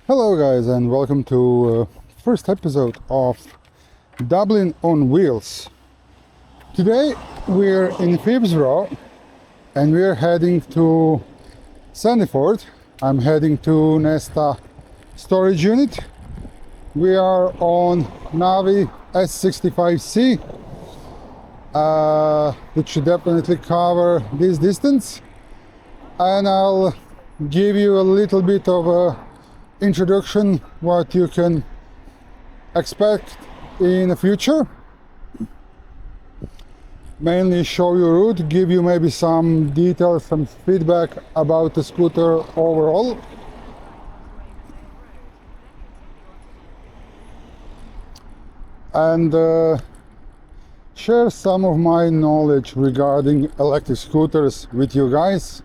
Hello guys, and welcome to first episode of Dublin on Wheels. Today we're in Phibsborough and we're heading to Sandyford. I'm heading to Nesta storage unit. We are on Naveee S65C, which should definitely cover this distance, and I'll give you a little bit of a introduction what you can expect in the future. Mainly show you route, give you maybe some details, some feedback about the scooter overall. And share some of my knowledge regarding electric scooters with you guys,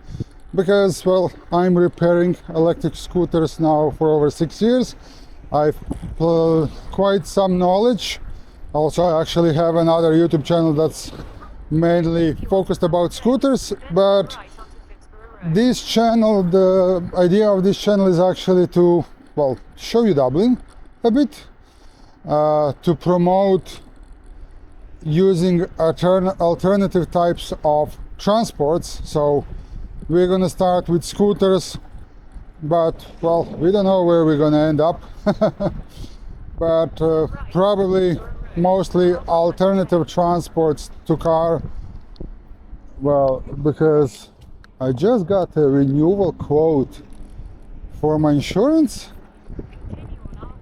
because, well, I'm repairing electric scooters now for over 6 years. I've quite some knowledge. Also, I actually have another YouTube channel that's mainly focused about scooters, but this channel, the idea of this channel is actually to, well, show you Dublin a bit, to promote using alternative types of transports. So we're going to start with scooters, but, well, we don't know where we're going to end up. But probably mostly alternative transports to car. Well, because I just got a renewal quote for my insurance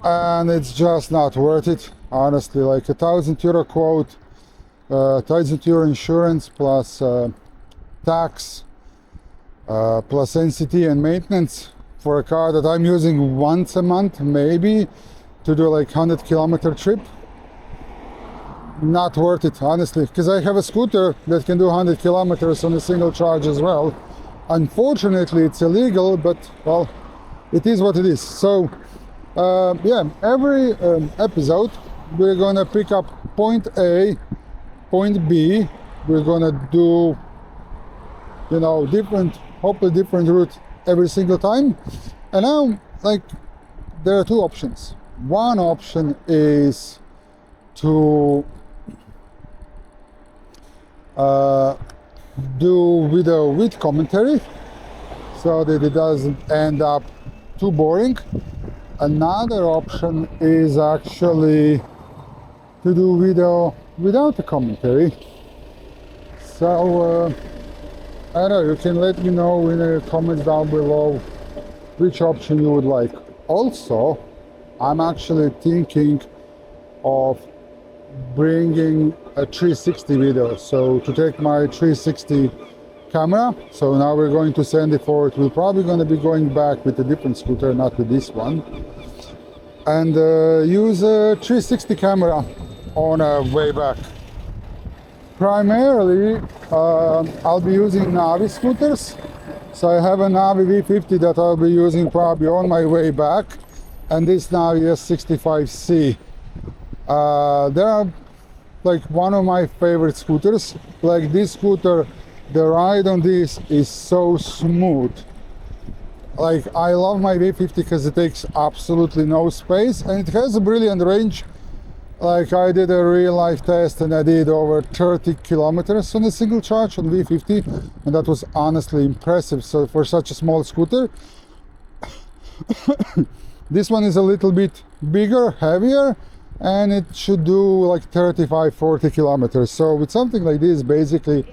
and it's just not worth it, honestly. Like €1,000 quote, €1,000 insurance plus tax, plus NCT and maintenance for a car that I'm using once a month, maybe, to do like 100-kilometer trip. Not worth it, honestly, because I have a scooter that can do 100 kilometers on a single charge as well. Unfortunately, it's illegal, but, well, it is what it is. So yeah, every episode we're gonna pick up point A, point B. We're gonna do, you know, hopefully different route every single time. And now, like, there are two options. One option is to do video with commentary, so that it doesn't end up too boring. Another option is actually to do video without a commentary. So I don't know, you can let me know in the comments down below which option you would like. Also, I'm actually thinking of bringing a 360 video, so to take my 360 camera. So now we're going to Sandyford. We're probably going to be going back with a different scooter, not with this one, and use a 360 camera on a way back. Primarily I'll be using Naveee scooters. So I have a Naveee V50 that I'll be using probably on my way back, and this Naveee S65C. They are like one of my favorite scooters. Like this scooter, the ride on this is so smooth. Like, I love my V50 because it takes absolutely no space and it has a brilliant range. Like, I did a real life test and I did over 30 kilometers on a single charge on V50, and that was honestly impressive. So for such a small scooter, this one is a little bit bigger, heavier, and it should do like 35-40 kilometers. So with something like this, basically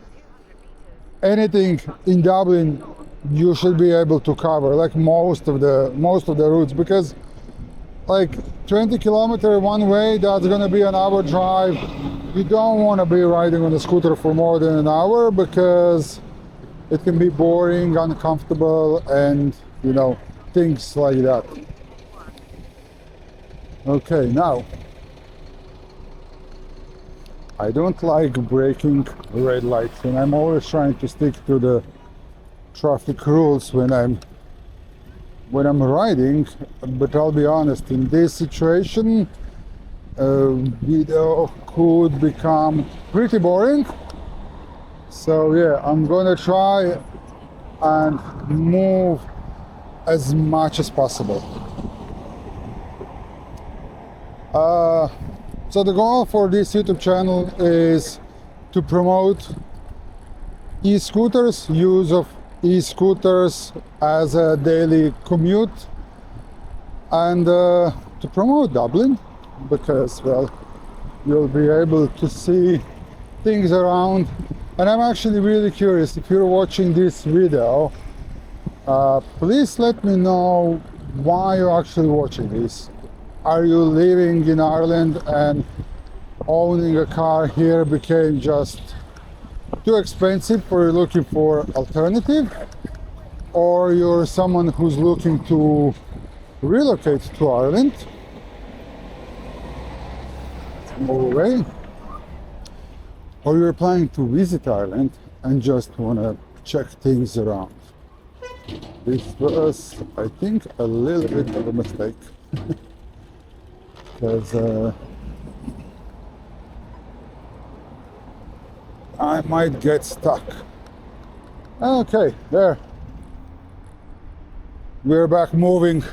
anything in Dublin you should be able to cover, like most of the routes, because like 20 kilometer one way, that's going to be an hour drive. You don't want to be riding on a scooter for more than an hour, because it can be boring, uncomfortable, and, you know, things like that. Okay, now I don't like breaking red lights, and I'm always trying to stick to the traffic rules when I'm riding, but I'll be honest, in this situation video could become pretty boring. So yeah, I'm gonna try and move as much as possible. Uh, so the goal for this YouTube channel is to promote e-scooters, use of e-scooters as a daily commute, and to promote Dublin, because, well, you'll be able to see things around. And I'm actually really curious, if you're watching this video, please let me know why you're actually watching this. Are you living in Ireland and owning a car here became just too expensive for you, looking for alternative? Or you're someone who's looking to relocate to Ireland, move away? Or you're planning to visit Ireland and just want to check things around? This was, I think, a little bit of a mistake. Because I might get stuck. Okay, there. We're back moving.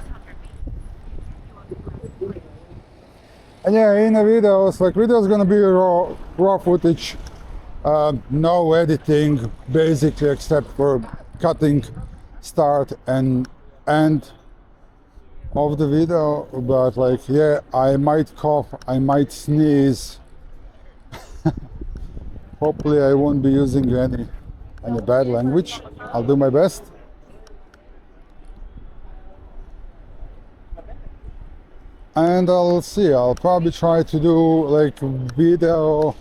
And yeah, in the videos, like, videos gonna be raw footage, no editing, basically, except for cutting start and end of the video. But like, yeah, I might cough, I might sneeze. Hopefully I won't be using any bad language. I'll do my best. And I'll see, I'll probably try to do like video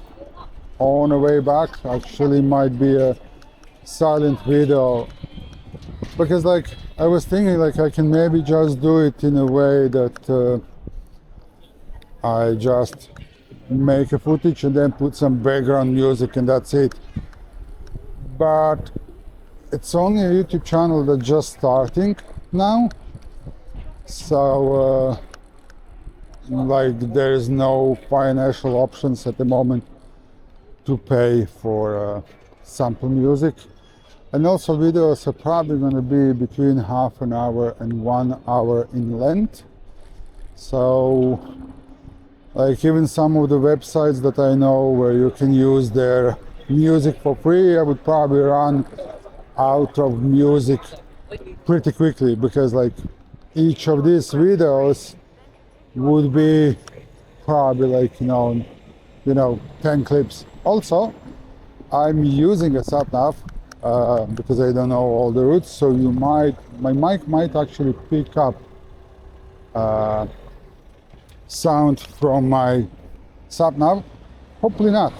on the way back. Actually might be a silent video, because like I was thinking, like, I can maybe just do it in a way that I just make a footage and then put some background music and that's it. But it's only a YouTube channel that's just starting now, so like, there's no financial options at the moment to pay for sample music. And also videos are probably going to be between half an hour and 1 hour in length. So like, even some of the websites that I know where you can use their music for free, I would probably run out of music pretty quickly, because like each of these videos would be probably like, you know, 10 clips. Also, I'm using a sat nav because I don't know all the routes, so my mic might actually pick up sound from my sat nav. Hopefully not.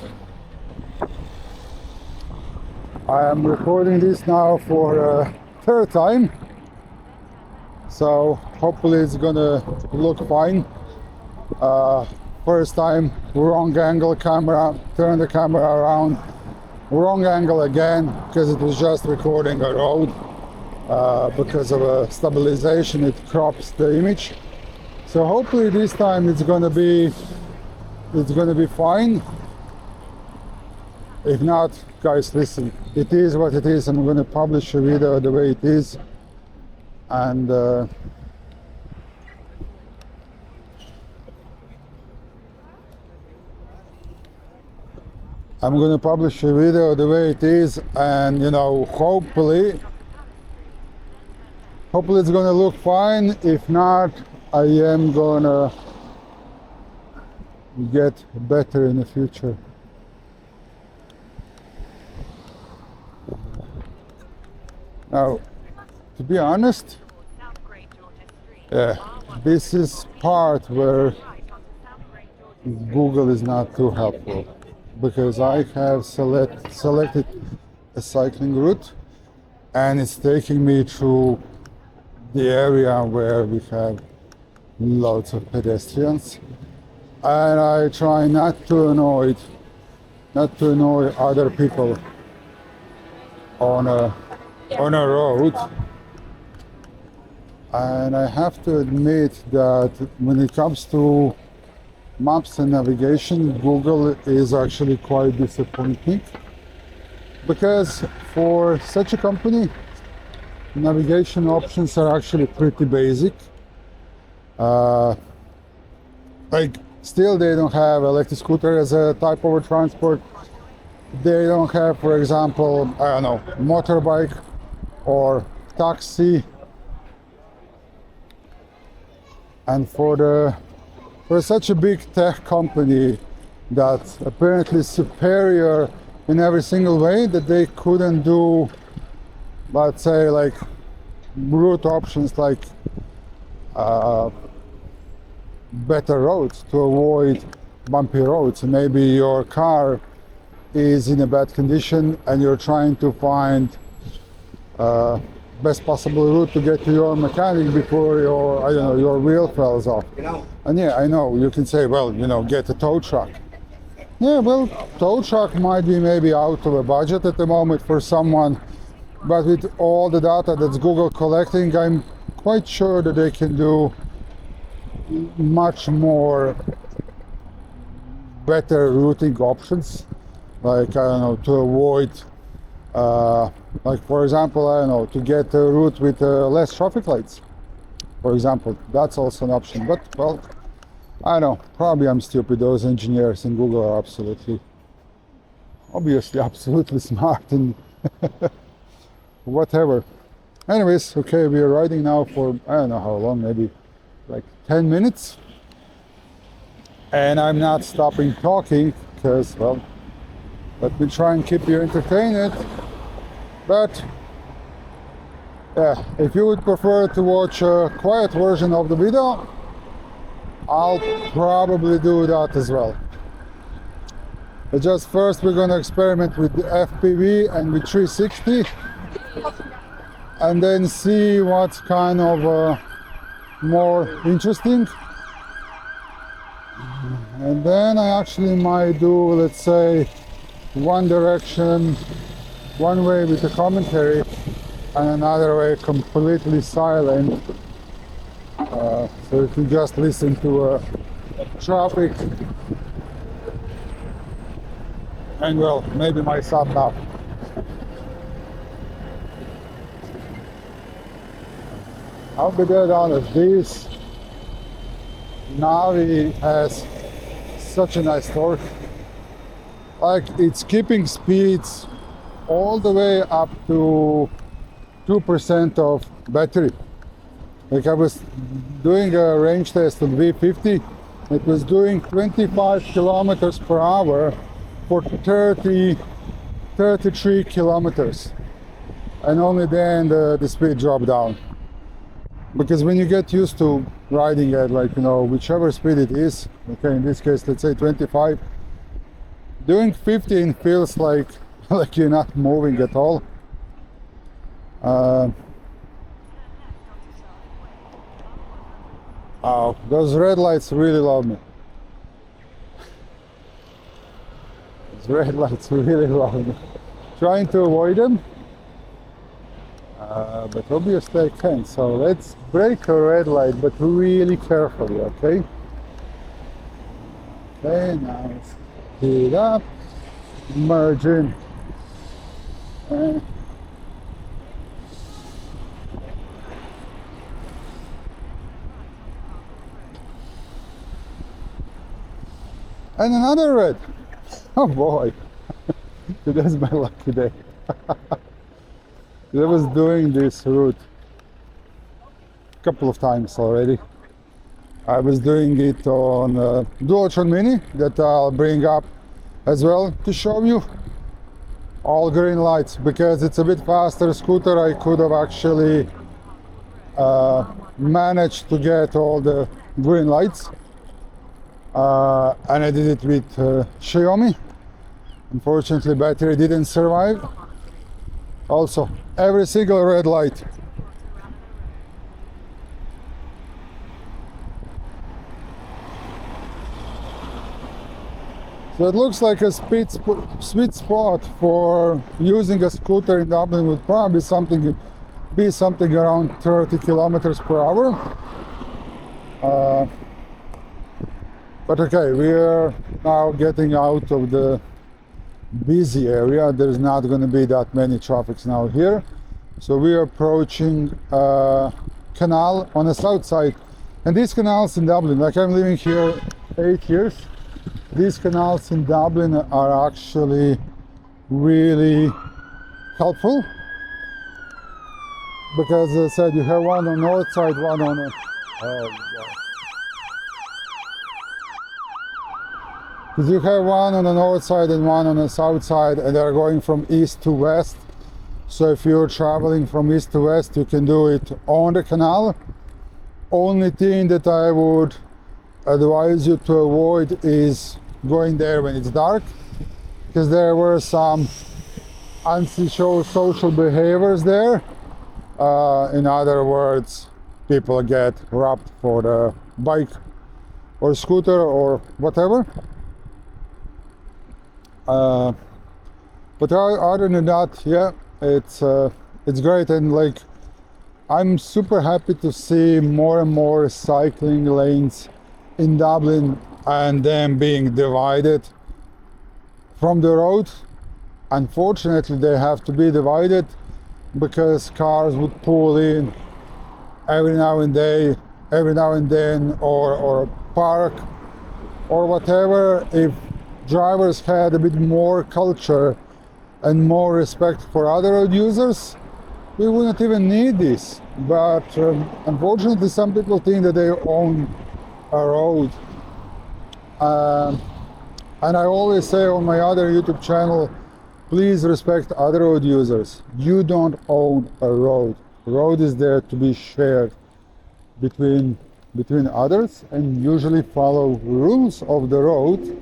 I am recording this now for a third time, so hopefully it's gonna look fine. First time, wrong angle camera, turn the camera around, wrong angle again, because it was just recording a road. Because of a stabilization, it crops the image. So hopefully this time it's gonna be fine. If not, guys, listen, it is what it is. I'm gonna publish a video the way it is, and I'm gonna publish a video the way it is, and you know, hopefully it's gonna look fine. If not, I am gonna get better in the future. Now, to be honest, yeah, this is part where Google is not too helpful, because I have selected a cycling route and it's taking me through the area where we have lots of pedestrians, and I try not to annoy other people on a road. And I have to admit that when it comes to maps and navigation, Google is actually quite disappointing, because for such a company, navigation options are actually pretty basic. Like, Still, they don't have electric scooter as a type of transport. They don't have, for example, I don't know, motorbike or taxi. And for such a big tech company that's apparently superior in every single way, that they couldn't do, let's say, like route options like better roads to avoid bumpy roads. Maybe your car is in a bad condition and you're trying to find best possible route to get to your mechanic before your, I don't know, your wheel falls off. And yeah, I know you can say, well, you know, get a tow truck. Yeah, well, tow truck might be maybe out of a budget at the moment for someone, but with all the data that's Google collecting, I'm quite sure that they can do much more better routing options, like, I don't know, to avoid like, for example, I don't know, to get a route with less traffic lights, for example. That's also an option. But, well, I don't know, probably I'm stupid. Those engineers in Google are obviously absolutely smart and whatever. Anyways, okay, we are riding now for, I don't know how long, maybe like 10 minutes. And I'm not stopping talking because, well, let me try and keep you entertained. But yeah, if you would prefer to watch a quiet version of the video, I'll probably do that as well. But just first we're going to experiment with the FPV and with 360 and then see what's kind of more interesting. And then I actually might do, let's say, one direction, one way with a commentary and another way completely silent, so you can just listen to traffic and, well, maybe my sat nav. I'll be dead honest, this Naveee has such a nice torque. Like, it's keeping speeds all the way up to 2% of battery. Like, I was doing a range test on V50, it was doing 25 kilometers per hour for 33 kilometers, and only then the speed dropped down. Because when you get used to riding at, like, you know, whichever speed it is, okay, in this case, let's say 25, doing 15 feels like you're not moving at all. Oh, those red lights really love me. Those red lights really love me. Trying to avoid them, but obviously I can't. So let's break a red light, but really carefully, okay? Okay, now let's speed up, merge in. And another red. Oh boy, today's my lucky day. I was doing this route a couple of times already. I was doing it on Dual Mini that I'll bring up as well to show you. All green lights, because it's a bit faster scooter. I could have actually managed to get all the green lights. And I did it with Xiaomi. Unfortunately, battery didn't survive. Also, every single red light. So it looks like a sweet spot for using a scooter in Dublin would probably be something around 30 kilometers per hour. But okay, we are now getting out of the busy area. There's not going to be that many traffics now here. So we are approaching a canal on the south side. And these canals in Dublin, like I'm living here 8 years. These canals in Dublin are actually really helpful, because as I said, you have one on north side, one on because you have one on the north side and one on the south side, and they're going from east to west. So if you're traveling from east to west, you can do it on the canal. Only thing that I would advise you to avoid is going there when it's dark, because there were some antisocial behaviors there. In other words, people get robbed for the bike or scooter or whatever. But other than that, yeah, it's great, and like I'm super happy to see more and more cycling lanes in Dublin and them being divided from the road. Unfortunately, they have to be divided because cars would pull in every now and then, or park or whatever. If drivers had a bit more culture and more respect for other road users, we wouldn't even need this. But unfortunately, some people think that they own a road. And I always say on my other YouTube channel, please respect other road users. You don't own a road. The road is there to be shared between others, and usually follow rules of the road,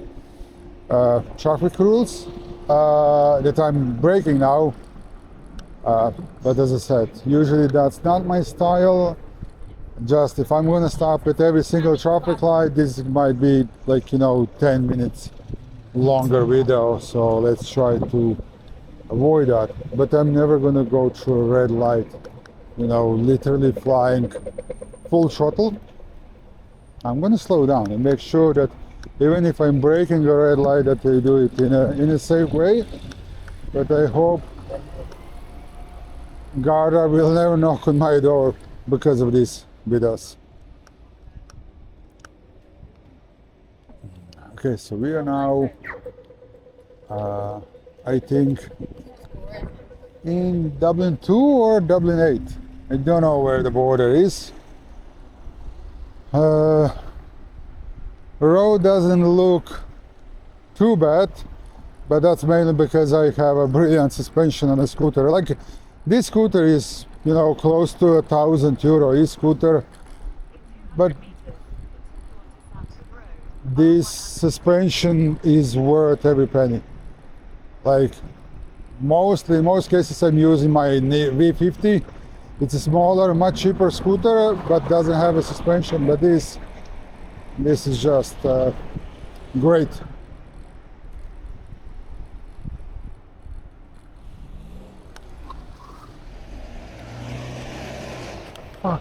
traffic rules that I'm breaking now. But as I said, usually that's not my style. Just if I'm gonna stop at every single traffic light, this might be like 10 minutes longer video, so let's try to avoid that. But I'm never gonna go through a red light, literally flying full throttle. I'm gonna slow down and make sure that even if I'm breaking a red light, that I do it in a safe way. But I hope Garda will never knock on my door because of this with us. Okay, so we are now I think in Dublin 2 or Dublin 8. I don't know where the border is. The road doesn't look too bad, but that's mainly because I have a brilliant suspension on a scooter. Like, this scooter is close to €1,000 eScooter, but this suspension is worth every penny. Like, in most cases I'm using my V50. It's a smaller, much cheaper scooter, but doesn't have a suspension. But this is just great. Oh,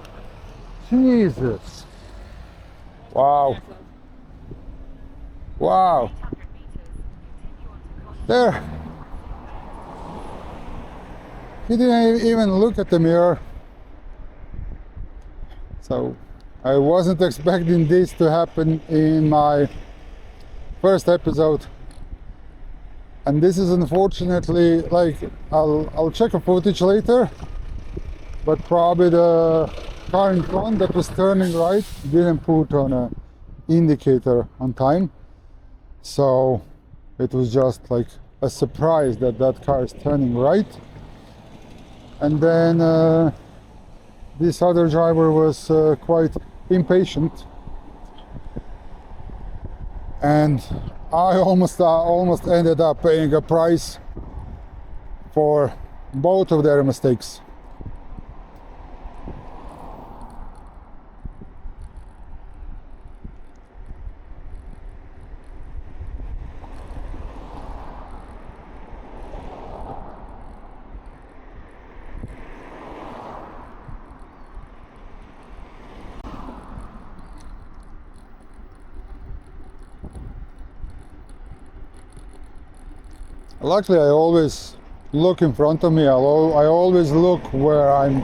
Jesus! Wow! Wow! There! He didn't even look at the mirror. So I wasn't expecting this to happen in my first episode, and this is unfortunately, like, I'll check a footage later, but probably the car in front that was turning right didn't put on an indicator on time, so it was just like a surprise that car is turning right. And then this other driver was quite impatient, and I almost ended up paying a price for both of their mistakes. Luckily, I always look in front of me. I always look where I'm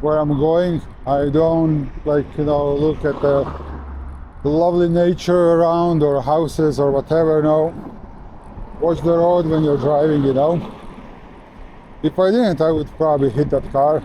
going. I don't look at the lovely nature around, or houses or whatever, you know. Watch the road when you're driving, you know. If I didn't, I would probably hit that car.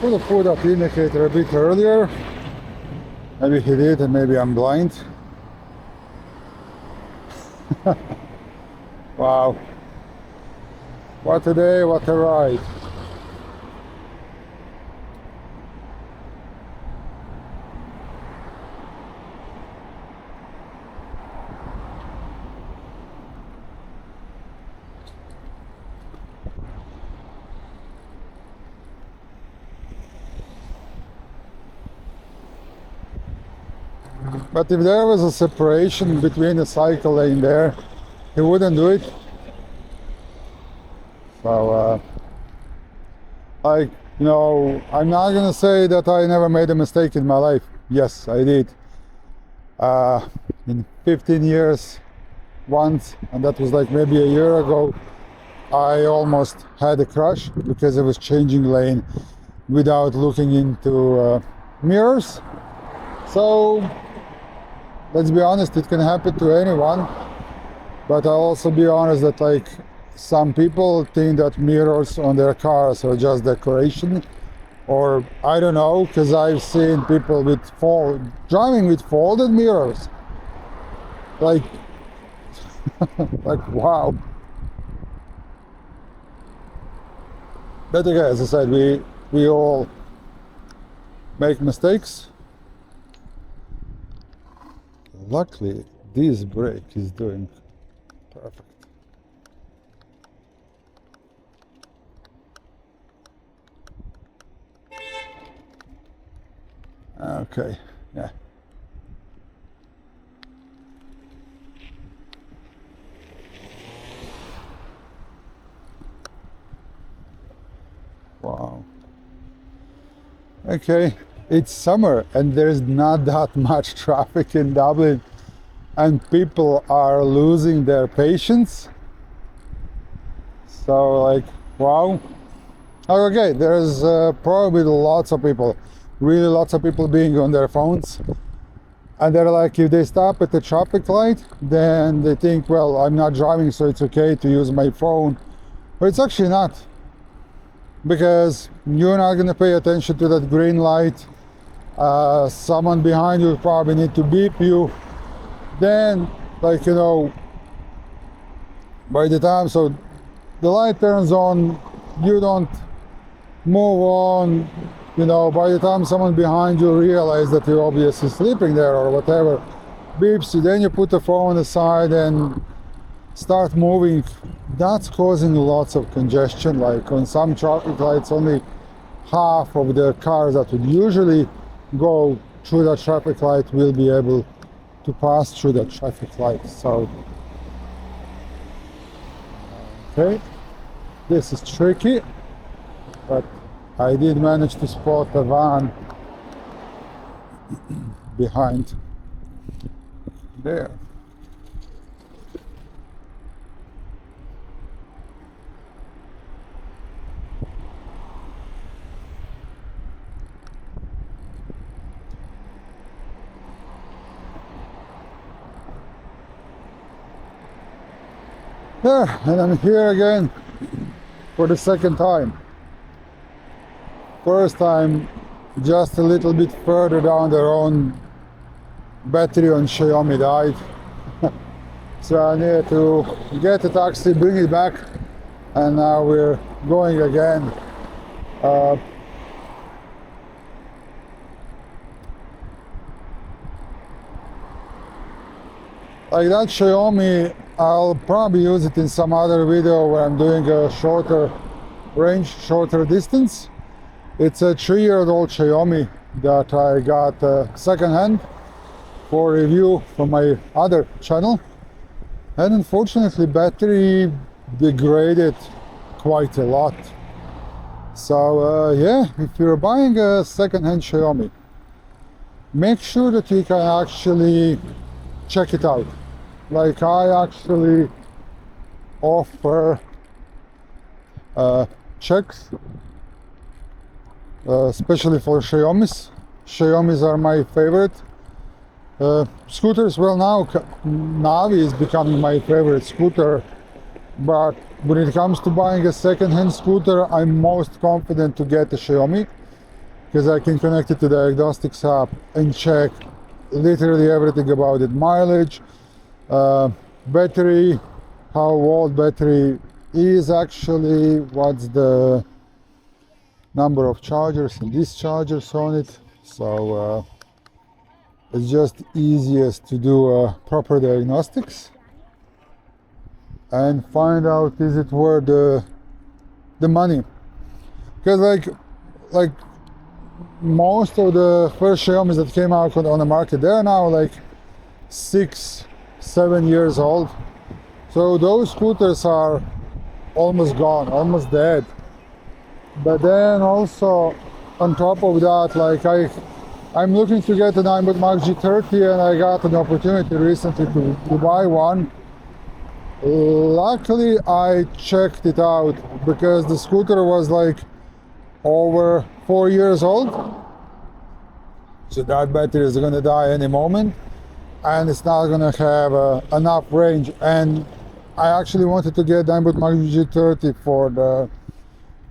Could have put that indicator a bit earlier. Maybe he did, and maybe I'm blind. Wow. What a day, what a ride. But if there was a separation between the cycle lane there, he wouldn't do it. So, like, you know, I'm not gonna say that I never made a mistake in my life. Yes, I did. In 15 years, once, and that was like maybe a year ago, I almost had a crash because I was changing lane without looking into mirrors. So, let's be honest, it can happen to anyone. But I'll also be honest that, like, some people think that mirrors on their cars are just decoration, or I don't know, because I've seen people with driving with folded mirrors. Like, like wow. But again, as I said, we all make mistakes. Luckily, this brake is doing perfect. Okay, yeah. Wow. Okay, it's summer and there's not that much traffic in Dublin, and people are losing their patience. So, like, wow. Okay, there's probably lots of people, really lots of people being on their phones, and they're like, if they stop at the traffic light, then they think, well, I'm not driving, so it's okay to use my phone. But it's actually not, because you're not going to pay attention to that green light someone behind you probably need to beep you. Then, like, you know, by the time so the light turns on, you don't move on, you know, by the time someone behind you realizes that you're obviously sleeping there or whatever, beeps you, then you put the phone aside and start moving. That's causing lots of congestion. Like on some traffic lights, only half of the cars that would usually go through that traffic light will be able to pass through that traffic light. So okay, this is tricky, but I did manage to spot a van behind there. Yeah, and I'm here again for the second time. First time just a little bit further down the road, battery on Xiaomi died. So I needed to get a taxi, bring it back, and now we're going again. Like that Xiaomi, I'll probably use it in some other video where I'm doing a shorter range, shorter distance. It's a 3-year-old Xiaomi that I got second-hand for review from my other channel, and unfortunately battery degraded quite a lot. So yeah, if you're buying a second-hand Xiaomi, make sure that you can actually check it out. Like I actually offer checks, especially for Xiaomis. Xiaomis are my favorite. Scooters, well, now Naveee is becoming my favorite scooter, but when it comes to buying a second-hand scooter, I'm most confident to get a Xiaomi, because I can connect it to the diagnostics app and check literally everything about it. Mileage, battery, how old battery is actually, what's the number of chargers and dischargers on it. So it's just easiest to do proper diagnostics and find out, is it worth the money. Because like most of the first Xiaomis that came out on the market, they're now like 6-7 years old. So those scooters are almost gone, almost dead. But then also on top of that, like I'm looking to get an iBot Max G30, and I got an opportunity recently to buy one. Luckily I checked it out because the scooter was like over 4 years old, so that battery is going to die any moment, and it's not going to have enough range. And I actually wanted to get iBot Max G30 for the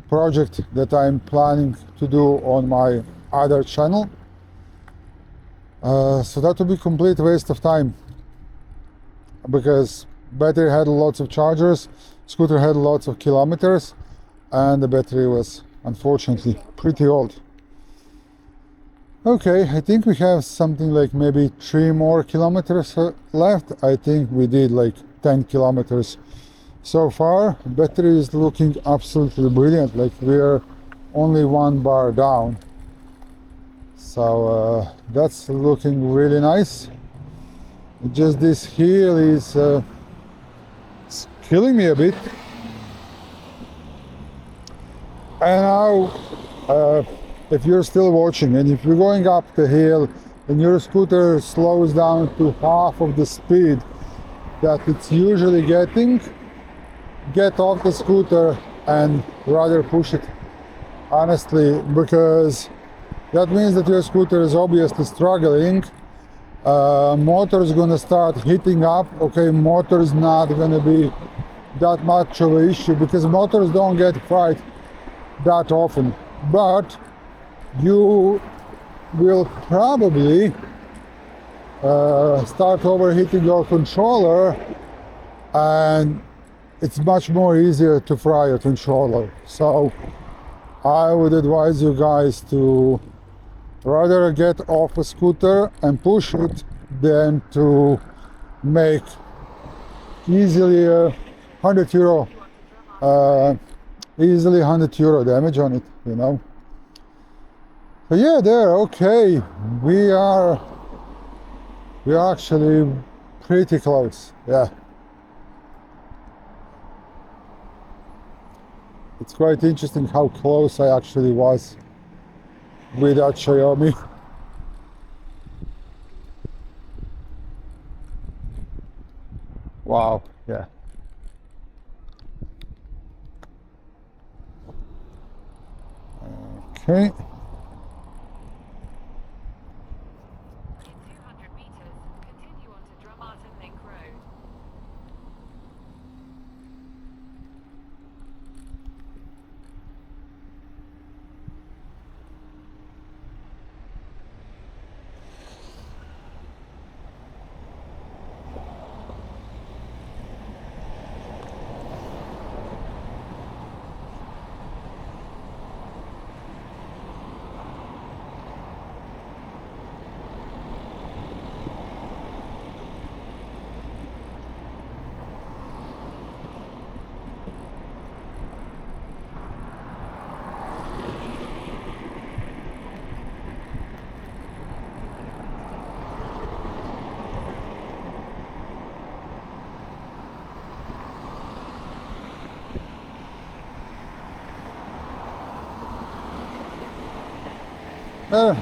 project that I'm planning to do on my other channel. So that would be complete waste of time, because battery had lots of chargers, scooter had lots of kilometers, and the battery was unfortunately pretty old. Okay, I think we have something like maybe 3 more kilometers left. I think we did like 10 kilometers so far. Battery is looking absolutely brilliant, like we are only 1 bar down. So that's looking really nice. Just this hill is it's killing me a bit. And now if you're still watching, and if you're going up the hill and your scooter slows down to half of the speed that it's usually getting, get off the scooter and rather push it, honestly, because that means that your scooter is obviously struggling. Motor is gonna start heating up. Okay, motor is not gonna be that much of an issue because motors don't get fried that often, but you will probably start overheating your controller, and it's much more easier to fry a controller. So I would advise you guys to rather get off a scooter and push it than to make easily €100 easily €100 damage on it, you know. So yeah, there, okay, we are actually pretty close. Yeah, it's quite interesting how close I actually was with that Xiaomi. Wow, yeah. Okay. In 200 meters, continue onto Drumarton Link Road.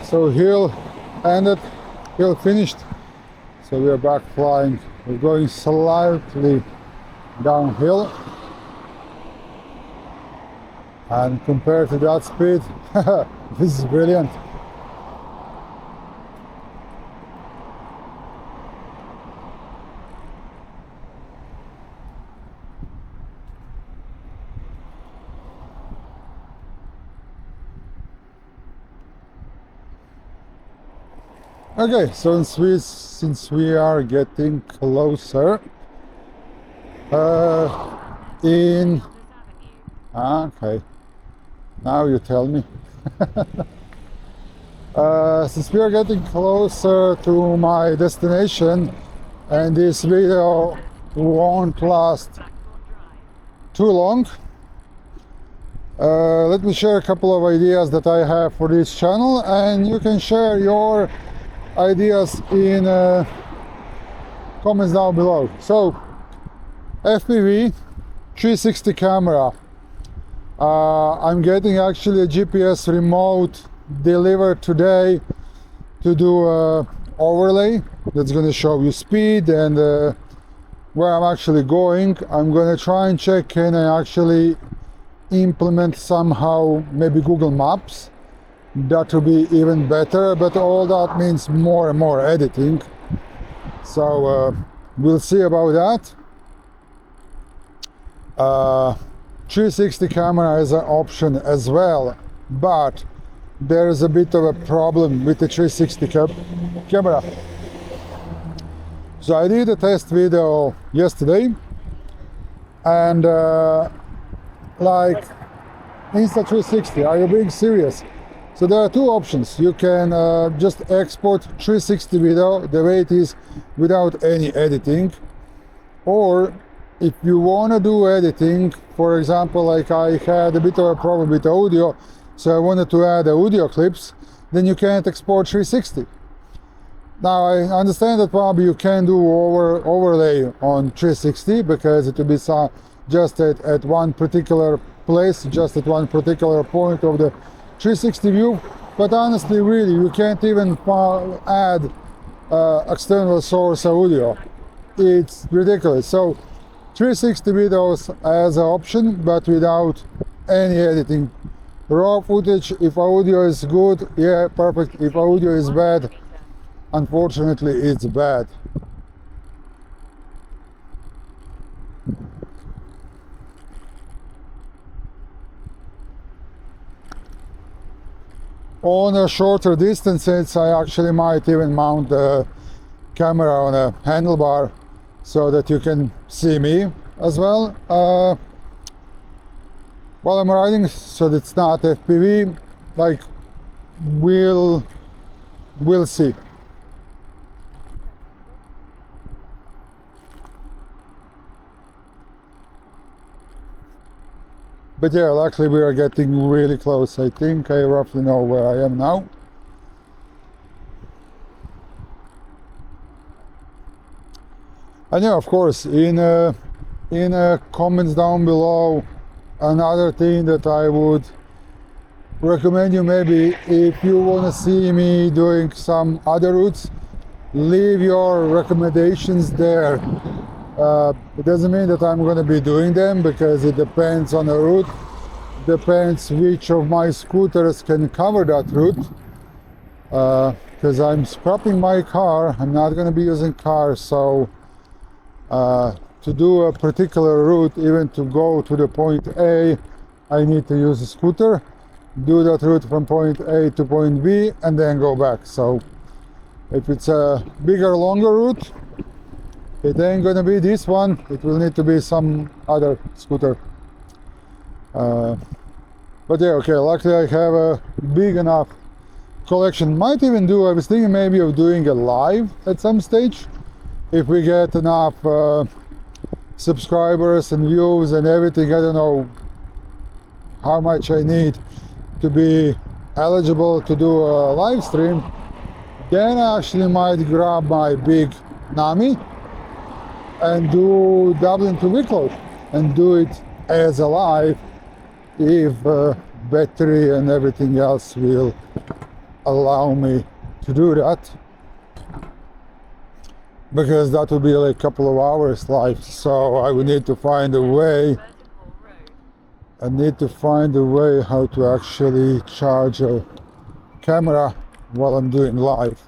So hill ended, hill finished. So we are back flying. We're going slightly downhill. And compared to that speed, this is brilliant. Okay, so since we are getting closer in okay, now you tell me. Since we are getting closer to my destination and this video won't last too long, let me share a couple of ideas that I have for this channel, and you can share your ideas in comments down below. So FPV 360 camera. I'm getting actually a GPS remote delivered today to do a overlay that's going to show you speed and where I'm actually going. I'm going to try and check, can I actually implement somehow maybe Google Maps. That will be even better, but all that means more and more editing. So we'll see about that. 360 camera is an option as well, but there is a bit of a problem with the 360 camera. So I did a test video yesterday, and like Insta360, are you being serious? So there are two options. You can just export 360 video the way it is without any editing, or if you want to do editing, for example, like I had a bit of a problem with audio, so I wanted to add audio clips, then you can't export 360. Now I understand that probably you can do overlay on 360 because it will be just at one particular place, just at one particular point of the 360 view, but honestly, really, you can't even add external source audio. It's ridiculous. So 360 videos as an option, but without any editing. Raw footage, if audio is good, yeah, perfect. If audio is bad, unfortunately, it's bad. on a shorter distances, I actually might even mount the camera on a handlebar so that you can see me as well while I'm riding, so it's not FPV. Like, we'll see. But yeah, luckily we are getting really close. I think I roughly know where I am now. And yeah, of course, in comments down below, another thing that I would recommend you, maybe if you want to see me doing some other routes, leave your recommendations there. It doesn't mean that I'm going to be doing them, because it depends on the route. Depends which of my scooters can cover that route. Because I'm scrapping my car, I'm not going to be using cars, so to do a particular route, even to go to the point A, I need to use a scooter, do that route from point A to point B, and then go back. So if it's a bigger, longer route, it ain't gonna be this one, it will need to be some other scooter. But yeah, okay, luckily I have a big enough collection. Might even do, I was thinking maybe of doing a live at some stage, if we get enough subscribers and views and everything. I don't know how much I need to be eligible to do a live stream. Then I actually might grab my big Naveee and do Dublin to Wicklow and do it as a live, if battery and everything else will allow me to do that, because that will be like a couple of hours live. So I will need to find a way, how to actually charge a camera while I'm doing live.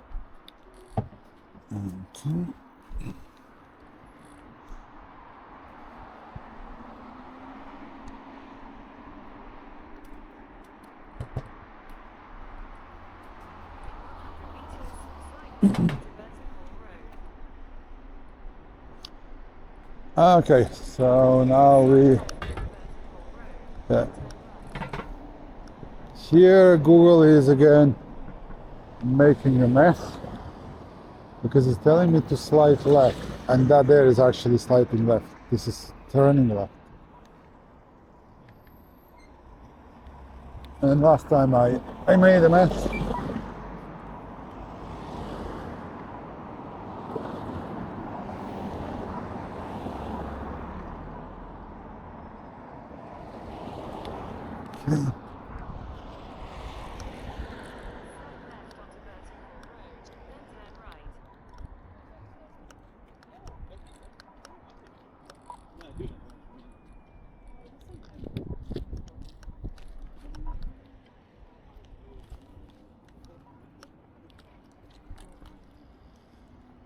Okay. Okay, so now here Google is again making a mess, because it's telling me to slide left, and that there is actually sliding left. This is turning left. And last time I made a mess.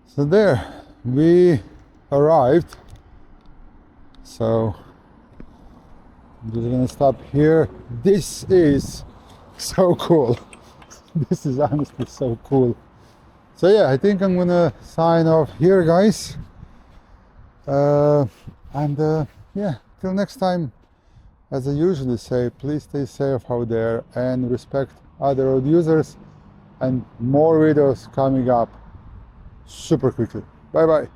So there, we arrived. So I'm just gonna stop here. This is so cool. This is honestly so cool. So yeah, I think I'm gonna sign off here, guys. Yeah, till next time, as I usually say, please stay safe out there and respect other road users, and more videos coming up super quickly. Bye bye.